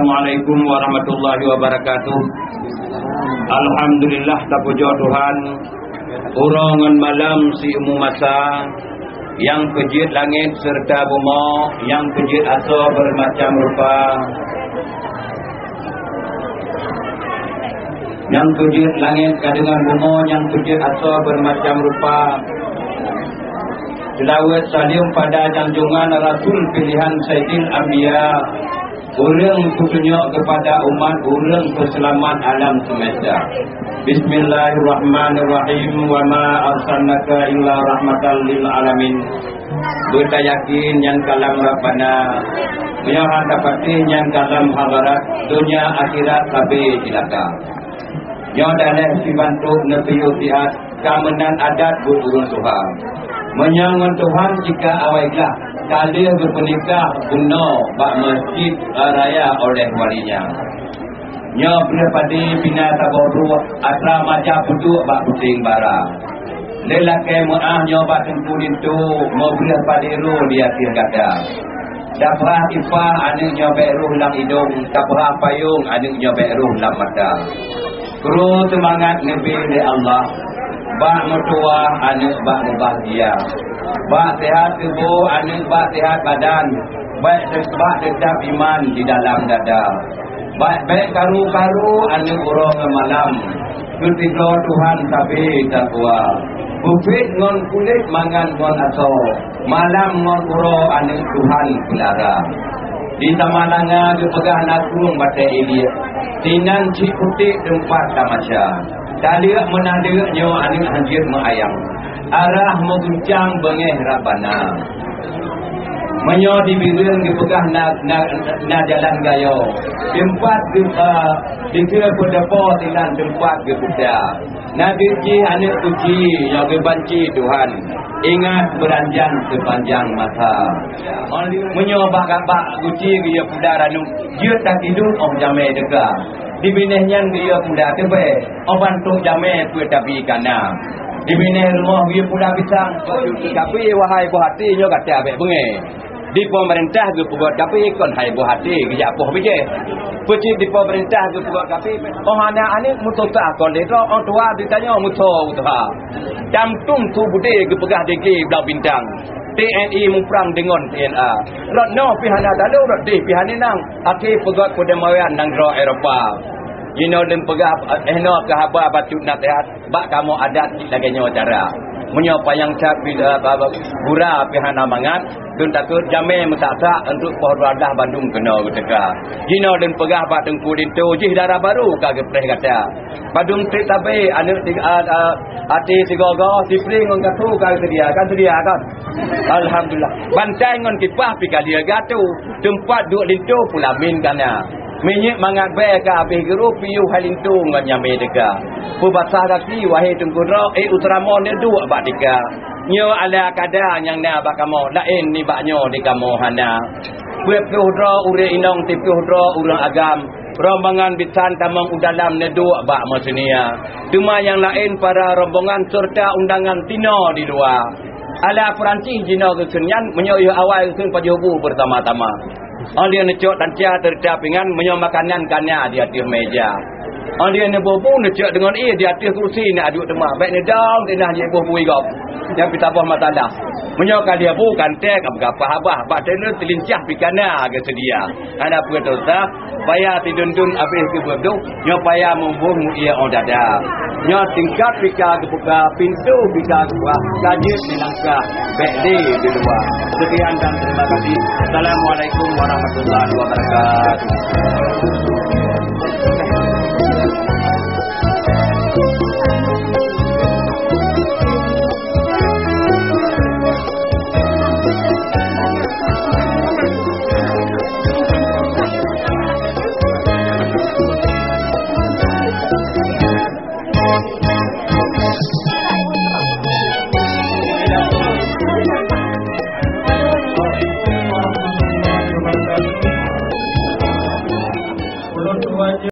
Assalamualaikum warahmatullahi wabarakatuh. Alhamdulillah tapujo Tuhan. Urangan malam si umum masa, yang pejit langit serta bumi, yang pejit asa bermacam rupa, yang pejit langit dengan bumi, yang pejit asa bermacam rupa. Selawat salim pada junjungan Rasul pilihan Sayyidil Anbiya, urang petunjuk kepada umat, urang keselamat alam semesta. Bismillahirrahmanirrahim. Wa ma arsalnaka illa rahmatan lil alamin. Kita yakin yang kalam Rabbana, yang dapati yang kalam hadarat dunia akhirat kabeh cilaka. Yang daleh dibantu nabi utiat keamanan adat burung Tuhan. Menyangan Tuhan jika awailah kali berpenikah guna bak masjid raya oleh walinya. Nya berpadi bina tabaru atra maja putu bak puting bara. Lelaki mu'ah nya bak tempulin tu mau berpadi ru dia tirgada. Dapat ifah anu nya beruh lam hidung, dapat payung anu nya beruh lam mata. Guru semangat nabi Allah. Bak mertua anak bak bahagia, bak sehat tubuh anak bak sehat badan, bak tetap iman di dalam dada, bak karu-karu anak urang malam, ketiga Tuhan tapi takwa, bukit ngon kulit mangan ngon aso, malam ngon urang anak Tuhan pelara. Di tamalanga dipegah nakurung batai ilia, tinan cik putih tempat tamasya. Daliak menadiaknya aning hadir mengayang. Arah menguncang bengeh Rabbana. Menyo dibirang dipegah na jalan gayo. Tempat dikira pedepo tinan tempat kepuda. Nabi ji anak puji yang kebanci Tuhan. Ingat beranjang sepanjang masa. Menyo bak-bak puji dia puda ranum. Dia tak tidur jamai dekat. Di binehnya dia muda tebe, oban tu jamai tu tapi kana. Di bineh rumah dia muda pisang, tapi wahai buah hati nyo kata abek bengai. Di pemerintah tu buat tapi kon hai buah hati kerja apa bije. Puji di pemerintah tu buat tapi oh anak anik mutu tak kon dia orang tua ditanya mutu ha. Jam tung tu bude ke pegah degi belah bintang. TNI memperang dengan TNA. Rot no pihana dalu rot di pihana nang aki pegat perdamaian nang ro Eropah. You know dem pegah no ke haba batut nak tehat bak kamu adat lagi nyo cara. Menyo payang cap bila gura pihana mangat dun takut jame metatak untuk Pohradah Bandung kena keteka. You know dem pegah bak tengku dintu jih darah baru ka gepreh kata. Badung trik tabe anu ati sigogo sipring ngon katu kan sedia kan. Alhamdulillah. Bantai ngon kipah pika dia gatu. Tempat duk lintu pula min kana. Minyak mangat bae ka habis guru piu halintu ngon nyame deka. Pubasah kaki wahai tengkura utramon dia duk bak deka. Nyo ala kada yang na bak kamo lain ni baknyo di kamo hana. Puh dra ure inong tipuh dra urang agam. Rombongan bitan tamang udalam nedu bak masunia. Cuma yang lain para rombongan serta undangan tino di luar. Ala Perancis jino kesenyan menyoyo awal kesun pajobu bersama-sama. Dia necok dan cia tercapingan menyo makanan kanya di atas meja. Dia nebobu necok dengan di atas kursi nak aduk temah. Baik ni dong tinah je bobu igop. Yang kita buah matadah. Menyo dia bukan tek apa habah. Bak tener telincah pikana ke sedia. Ada putus sah payah tidun-dun habis ke berduk. Nyo payah membuh ia on dada. Nyo tingkat pika kebuka pintu pika kebuka kaji dilangkah baik di luar. Sekian dan terima kasih. Assalamualaikum warahmatullahi wabarakatuh.